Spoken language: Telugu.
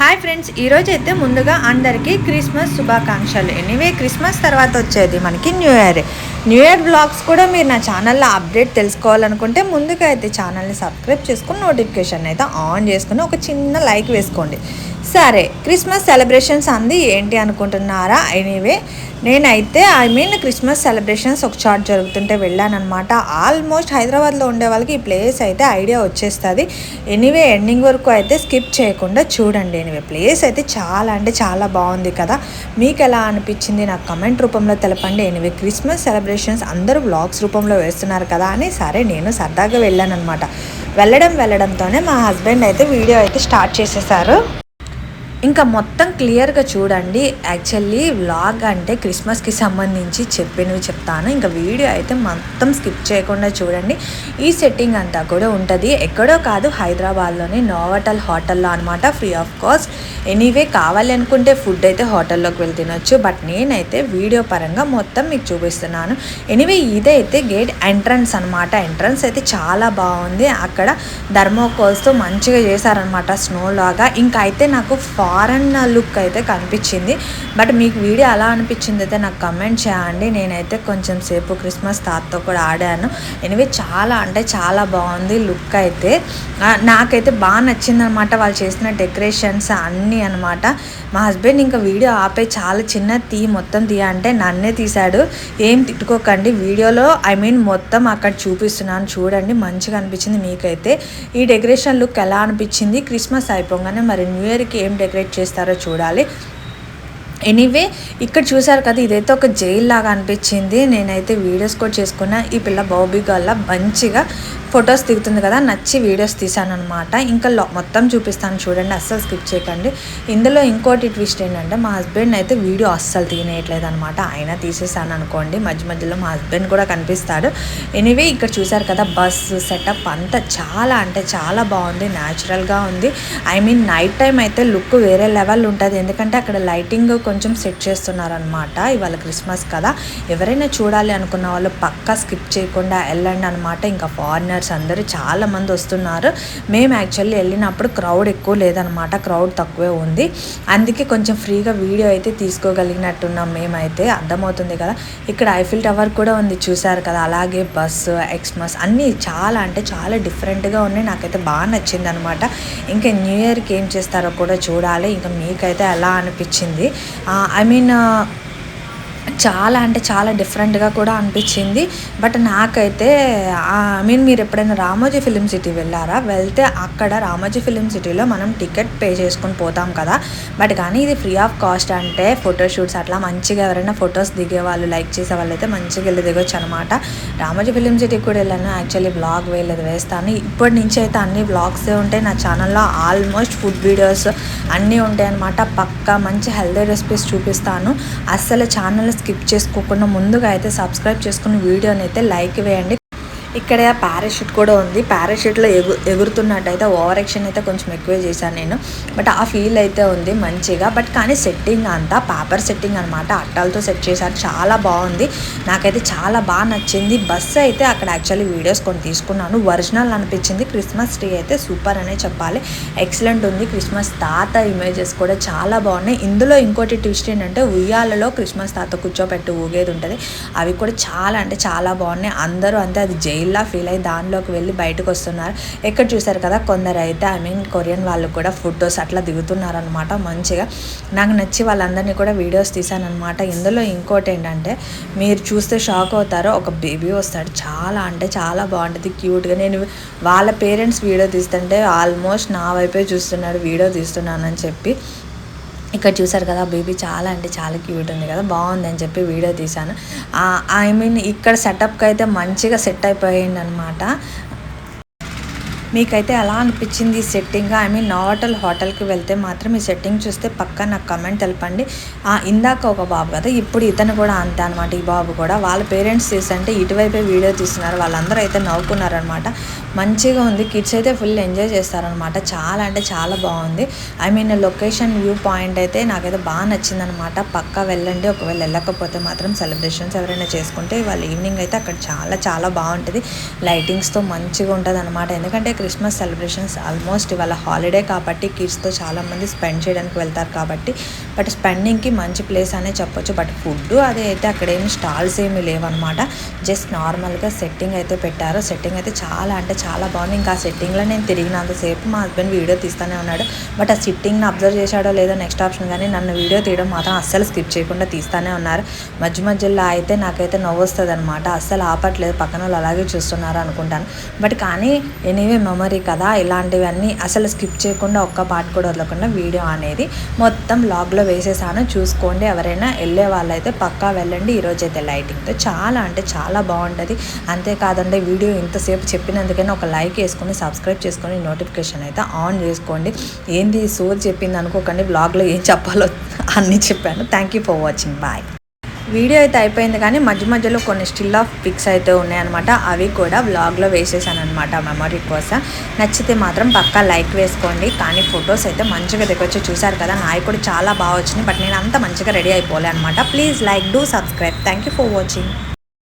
హాయ్ ఫ్రెండ్స్, ఈరోజు అయితే ముందుగా అందరికీ క్రిస్మస్ శుభాకాంక్షలు. ఎనీవే క్రిస్మస్ తర్వాత వచ్చేది మనకి న్యూ ఇయర్ వ్లాగ్స్ కూడా మీరు నా ఛానల్లో అప్డేట్ తెలుసుకోవాలనుకుంటే ముందుగా అయితే ఛానల్ని సబ్స్క్రైబ్ చేసుకుని నోటిఫికేషన్ అయితే ఆన్ చేసుకుని ఒక చిన్న లైక్ వేసుకోండి. సరే, క్రిస్మస్ సెలబ్రేషన్స్ అంది ఏంటి అనుకుంటున్నారా? ఎనీవే నేనైతే క్రిస్మస్ సెలబ్రేషన్స్ ఒక చాట్ జరుగుతుంటే వెళ్ళానమాట. ఆల్మోస్ట్ హైదరాబాద్లో ఉండే వాళ్ళకి ఈ ప్లేస్ అయితే ఐడియా వచ్చేస్తుంది. ఎనీవే ఎండింగ్ వరకు అయితే స్కిప్ చేయకుండా చూడండి. ఎనీవే ప్లేస్ అయితే చాలా అంటే చాలా బాగుంది కదా. మీకు ఎలా అనిపించింది నాకు కమెంట్ రూపంలో తెలపండి. ఎనీవే క్రిస్మస్ సెలబ్రేషన్స్ అందరూ వ్లాగ్స్ రూపంలో వేస్తున్నారు కదా అని సరే నేను సరదాగా వెళ్ళానమాట. వెళ్ళడంతోనే మా హస్బెండ్ అయితే వీడియో అయితే స్టార్ట్ చేసేసారు. ఇంకా మొత్తం క్లియర్గా చూడండి. యాక్చువల్లీ వ్లాగ్ అంటే క్రిస్మస్కి సంబంధించి చెప్పినవి చెప్తాను. ఇంకా వీడియో అయితే మొత్తం స్కిప్ చేయకుండా చూడండి. ఈ సెట్టింగ్ అంతా కూడా ఉంటుంది, ఎక్కడో కాదు హైదరాబాద్లోని నోవాటల్ హోటల్లో అనమాట, ఫ్రీ ఆఫ్ కాస్ట్. ఎనీవే కావాలి అనుకుంటే ఫుడ్ అయితే హోటల్లోకి వెళ్ళి తినొచ్చు, బట్ నేనైతే వీడియో పరంగా మొత్తం మీకు చూపిస్తున్నాను. ఎనీవే ఇదైతే గేట్ ఎంట్రన్స్ అనమాట. ఎంట్రన్స్ అయితే చాలా బాగుంది. అక్కడ థర్మోకోల్స్తో మంచిగా చేశారనమాట, స్నో లాగా. ఇంకా అయితే నాకు ఫారెన్ లుక్ అయితే కనిపించింది. బట్ మీకు వీడియో ఎలా అనిపించింది అయితే నాకు కమెంట్ చేయండి. నేనైతే కొంచెం సేపు క్రిస్మస్ తాతతో కూడా ఆడాను. ఎనివే చాలా అంటే చాలా బాగుంది లుక్ అయితే. నాకైతే బాగా నచ్చింది అనమాట వాళ్ళు చేసిన డెకరేషన్స్ అన్నీ అనమాట. మా హస్బెండ్ ఇంకా వీడియో ఆపే చాలా చిన్న మొత్తం అంటే నన్నే తీశాడు. ఏం తిట్టుకోకండి, వీడియోలో మొత్తం అక్కడ చూపిస్తున్నాను చూడండి. మంచిగా అనిపించింది. మీకైతే ఈ డెకరేషన్ లుక్ ఎలా అనిపించింది? క్రిస్మస్ అయిపోగానే మరి న్యూ ఇయర్కి ఏం డెకరేట్ చేస్తారో చూడాలి. ఎనీవే ఇక్కడ చూసారు కదా, ఇదైతే ఒక జైల్ లాగా అనిపించింది. నేనైతే వీడియోస్ కూడా చేసుకున్నా. ఈ పిల్ల బాబీ గల్ల మంచిగా ఫొటోస్ దిగుతుంది కదా, నచ్చి వీడియోస్ తీసాను అనమాట. ఇంకా మొత్తం చూపిస్తాను చూడండి, అస్సలు స్కిప్ చేయకండి. ఇందులో ఇంకోటి ట్విస్ట్ ఏంటంటే మా హస్బెండ్ అయితే వీడియో అస్సలు తీయట్లేదు అనమాట. ఆయన తీసేసాను అనుకోండి, మధ్యలో మా హస్బెండ్ కూడా కనిపిస్తాడు. ఎనీవే ఇక్కడ చూసారు కదా, బస్సు సెటప్ అంతా చాలా అంటే చాలా బాగుంది, న్యాచురల్గా ఉంది. నైట్ టైం అయితే లుక్ వేరే లెవెల్ ఉంటుంది, ఎందుకంటే అక్కడ లైటింగ్ కొంచెం సెట్ చేస్తున్నారనమాట. ఇవాళ క్రిస్మస్ కదా, ఎవరైనా చూడాలి అనుకున్న వాళ్ళు పక్కా స్కిప్ చేయకుండా వెళ్ళండి అనమాట. ఇంకా ఫారినర్స్ అందరూ చాలా మంది వస్తున్నారు. మేము యాక్చువల్లీ వెళ్ళినప్పుడు క్రౌడ్ ఎక్కువ లేదనమాట, క్రౌడ్ తక్కువే ఉంది. అందుకే కొంచెం ఫ్రీగా వీడియో అయితే తీసుకోగలిగినట్టున్నాం మేమైతే. అర్థమవుతుంది కదా. ఇక్కడ ఐఫిల్ టవర్ కూడా ఉంది చూసారు కదా, అలాగే బస్సు ఎక్స్మస్ అన్నీ చాలా అంటే చాలా డిఫరెంట్గా ఉన్నాయి. నాకైతే బాగా నచ్చింది అనమాట. ఇంకా న్యూ ఇయర్కి ఏం చేస్తారో కూడా చూడాలి. ఇంకా మీకైతే ఎలా అనిపించింది? చాలా అంటే చాలా డిఫరెంట్గా కూడా అనిపించింది. బట్ నాకైతే మీరు ఎప్పుడైనా రామోజీ ఫిలిం సిటీ వెళ్ళారా? వెళ్తే అక్కడ రామోజీ ఫిలిం సిటీలో మనం టికెట్ పే చేసుకొని పోతాం కదా, బట్ కానీ ఇది ఫ్రీ ఆఫ్ కాస్ట్. అంటే ఫోటోషూట్స్ అట్లా మంచిగా ఎవరైనా ఫొటోస్ దిగే వాళ్ళు, లైక్ చేసే వాళ్ళు అయితే మంచిగా వెళ్ళి దిగొచ్చు అనమాట. రామోజీ ఫిలిం సిటీకి కూడా వెళ్ళాను. యాక్చువల్లీ బ్లాగ్ వేస్తాను. ఇప్పటి నుంచి అయితే అన్ని బ్లాగ్సే ఉంటాయి నా ఛానల్లో. ఆల్మోస్ట్ ఫుడ్ వీడియోస్ అన్నీ ఉంటాయి అనమాట. పక్కా మంచి హెల్తీ రెసిపీస్ చూపిస్తాను. అస్సలు ఛానల్ స్కిప్ చేసుకోకుండా ముందుగా అయితే సబ్స్క్రైబ్ చేసుకుని వీడియోని అయితే లైక్ వేయండి. ఇక్కడ పారాషూట్ కూడా ఉంది. పారాషూట్లో ఎగురుతున్నట్టయితే ఓవర్ యాక్షన్ అయితే కొంచెం ఎక్కువే చేశాను నేను, బట్ ఆ ఫీల్ అయితే ఉంది మంచిగా. బట్ కానీ సెట్టింగ్ అంతా పేపర్ సెట్టింగ్ అనమాట, అట్టాలతో సెట్ చేశారు. చాలా బాగుంది, నాకైతే చాలా బాగా నచ్చింది. బస్సు అయితే అక్కడ యాక్చువల్లీ వీడియోస్ కొన్ని తీసుకున్నాను, ఒరిజినల్ అనిపించింది. క్రిస్మస్ ట్రీ అయితే సూపర్ అనే చెప్పాలి, ఎక్సలెంట్ ఉంది. క్రిస్మస్ తాత ఇమేజెస్ కూడా చాలా బాగున్నాయి. ఇందులో ఇంకోటి ట్విస్ట్ ఏంటంటే ఉయ్యాలలో క్రిస్మస్ తాత కూర్చోపెట్టి ఊగేది ఉంటుంది. అవి కూడా చాలా అంటే చాలా బాగున్నాయి. అందరూ అంతే అది ఇలా ఫీల్ అయ్యి దానిలోకి వెళ్ళి బయటకు వస్తున్నారు. ఎక్కడ చూసారు కదా, కొందరు అయితే కొరియన్ వాళ్ళు కూడా ఫొటోస్ అట్లా దిగుతున్నారనమాట. మంచిగా నాకు నచ్చి వాళ్ళందరినీ కూడా వీడియోస్ తీసానమాట. ఇందులో ఇంకోటి ఏంటంటే మీరు చూస్తే షాక్ అవుతారో, ఒక బేబీ వస్తాడు, చాలా అంటే చాలా బాగుంటుంది, క్యూట్గా. నేను వాళ్ళ పేరెంట్స్ వీడియో తీస్తుంటే ఆల్మోస్ట్ నా వైపే చూస్తున్నాడు, వీడియో తీస్తున్నానని చెప్పి. ఇక్కడ చూసారు కదా, బేబీ చాలా అంటే చాలా క్యూట్ ఉంది కదా, బాగుంది అని చెప్పి వీడియో తీశాను. ఇక్కడ సెటప్కి అయితే మంచిగా సెట్ అయిపోయింది అనమాట. మీకైతే ఎలా అనిపించింది ఈ సెట్టింగ్? నోవాటల్ హోటల్కి వెళ్తే మాత్రం ఈ సెట్టింగ్ చూస్తే పక్కా నాకు కమెంట్ తెలపండి. ఇందాక ఒక బాబు కదా, ఇప్పుడు ఇతను కూడా అంతే అనమాట. ఈ బాబు కూడా వాళ్ళ పేరెంట్స్ తీసంటే ఇటువైపే వీడియో తీస్తున్నారు. వాళ్ళందరూ అయితే నవ్వుకున్నారనమాట. మంచిగా ఉంది, కిడ్స్ అయితే ఫుల్ ఎంజాయ్ చేస్తారనమాట. చాలా అంటే చాలా బాగుంది. లొకేషన్ వ్యూ పాయింట్ అయితే నాకైతే బాగా నచ్చిందనమాట. పక్కా వెళ్ళండి. ఒకవేళ వెళ్ళకపోతే మాత్రం సెలబ్రేషన్స్ ఎవరైనా చేసుకుంటే వాళ్ళ ఈవినింగ్ అయితే అక్కడ చాలా చాలా బాగుంటుంది, లైటింగ్స్తో మంచిగా ఉంటుంది అనమాట. ఎందుకంటే క్రిస్మస్ సెలబ్రేషన్స్ ఆల్మోస్ట్ ఇవాళ హాలిడే కాబట్టి కిడ్స్తో చాలామంది స్పెండ్ చేయడానికి వెళ్తారు కాబట్టి బట్ స్పెండింగ్కి మంచి ప్లేస్ అనే చెప్పొచ్చు. బట్ ఫుడ్ అదే అయితే అక్కడ ఏమి స్టాల్స్ ఏమీ లేవన్నమాట. జస్ట్ నార్మల్గా సెట్టింగ్ అయితే పెట్టారు. సెట్టింగ్ అయితే చాలా అంటే చాలా బాగుంది. ఇంకా ఆ సెట్టింగ్లో నేను తిరిగినంతసేపు మా హస్బెండ్ వీడియో తీస్తూనే ఉన్నాడు. బట్ ఆ సిట్టింగ్ని అబ్జర్వ్ చేశాడో లేదో నెక్స్ట్ ఆప్షన్, కానీ నన్ను వీడియో తీయడం మాత్రం అస్సలు స్కిప్ చేయకుండా తీస్తూనే ఉన్నారు. మధ్యలో అయితే నాకైతే నవ్వు వస్తుంది అనమాట. అస్సలు ఆపట్లేదు, పక్కన వాళ్ళు అలాగే చూస్తున్నారు అనుకుంటాను. బట్ కానీ ఎనీవే మెమరీ కదా, ఇలాంటివన్నీ అసలు స్కిప్ చేయకుండా ఒక్క పార్ట్ కూడా వదలకుండా వీడియో అనేది మొత్తం వ్లాగ్లో వేసేసాను. చూసుకోండి, ఎవరైనా వెళ్ళే వాళ్ళైతే పక్కా వెళ్ళండి. ఈరోజు అయితే లైటింగ్తో చాలా అంటే చాలా బాగుంటుంది. అంతేకాదండి, వీడియో ఇంతసేపు చెప్పినందుకైనా ఒక లైక్ వేసుకొని సబ్స్క్రైబ్ చేసుకొని నోటిఫికేషన్ అయితే ఆన్ చేసుకోండి. ఏంది సోది చెప్పింది అనుకోకండి, వ్లాగ్లో ఏం చెప్పాలో అన్నీ చెప్పాను. Thank you for watching, bye. Video అయితే అయిపోయింది, కానీ మధ్యలో కొన్ని స్టిల్ ఆఫ్ పిక్స్ అయితే ఉన్నాయన్నమాట. అవి కూడా వ్లాగ్లో వేసేసాను అనమాట మెమరీ కోసం. నచ్చితే మాత్రం పక్కా లైక్ వేసుకోండి. కానీ ఫొటోస్ అయితే మంచిగా దిగొచ్చి చూసారు కదా, నాయి కూడా చాలా బాగా వచ్చినాయి. బట్ నేను అంత మంచిగా రెడీ అయిపోలే అనమాట. Please like, do subscribe. Thank you for watching.